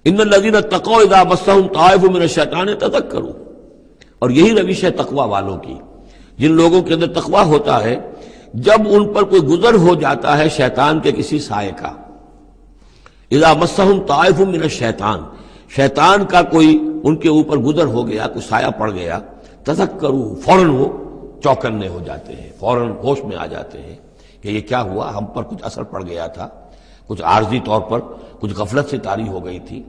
ان الذین اتقوا اذا مسهم طائف من الشیطان تذکروا، اور یہی روش ہے تقوی والوں کی، جن لوگوں کے اندر تقوی ہوتا ہے جب ان پر کوئی گزر ہو جاتا ہے شیطان کے کسی سائے کا، اذا مسهم طائف من الشیطان، شیطان کا کوئی ان کے اوپر گزر ہو گیا، کوئی سایہ پڑ گیا، تذکروا، فوراً وہ چوکنے ہو جاتے ہیں، فوراً ہوش میں آ جاتے ہیں کہ یہ کیا ہوا، ہم پر کچھ اثر پڑ گیا تھا، کچھ عارضی طور پر کچھ غفلت سے طاری ہو گئی تھی،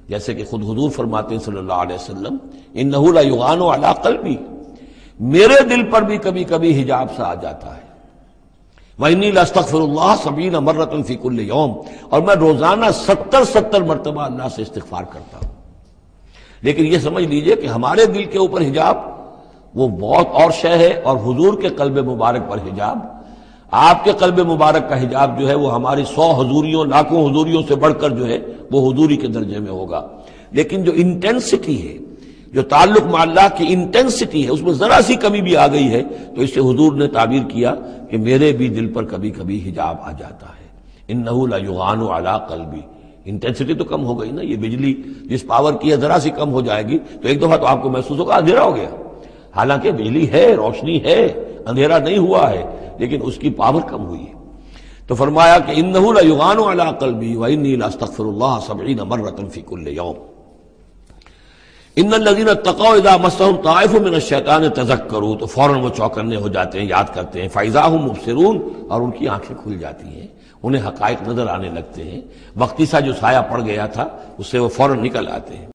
جیسے کہ خود حضور فرماتے ہیں صلی اللہ علیہ وسلم انہ لیغان علی قلبی، میرے دل پر بھی کبھی کبھی حجاب سا آ جاتا ہے، وانی لاستغفر اللہ 70 مرۃ فی کل یوم، اور میں روزانہ 70 مرتبہ اللہ سے استغفار کرتا ہوں۔ لیکن یہ سمجھ لیجئے کہ ہمارے دل کے اوپر حجاب وہ بہت اور شے ہے، اور حضور کے قلب مبارک پر حجاب، آپ کے قلب مبارک کا حجاب جو ہے وہ ہماری 100 حضوریوں لاکھوں حضوریوں سے بڑھ کر جو ہے وہ حضوری کے درجے میں ہوگا، لیکن جو انٹینسٹی ہے، جو تعلق مع اللہ کی انٹینسٹی ہے، اس میں ذرا سی کمی بھی آ گئی ہے تو اس سے حضور نے تعبیر کیا کہ میرے بھی دل پر کبھی کبھی حجاب آ جاتا ہے، انہ لیغان علی قلبی، انٹینسٹی تو کم ہو گئی نا، یہ بجلی جس پاور کی ہے ذرا سی کم ہو جائے گی تو ایک دفعہ تو آپ کو محسوس ہوگا اندھیرا ہو گیا، حالانکہ بجلی ہے، روشنی ہے، اندھیرا نہیں ہوا ہے، لیکن اس کی پاور کم ہوئی ہے۔ تو فرمایا کہ انہ لیغان علی قلبی وانی لاستغفر اللہ 70 مرۃ فی کل یوم۔ ان الذین اتقوا اذا مسهم طائف من الشیطان تذکروا، تو فوراً وہ چوکنے ہو جاتے ہیں، یاد کرتے ہیں، فاذا هم مبصرون، اور ان کی آنکھیں کھل جاتی ہیں، انہیں حقائق نظر آنے لگتے ہیں، وقتی سا جو سایہ پڑ گیا تھا اس سے وہ فوراً نکل آتے ہیں۔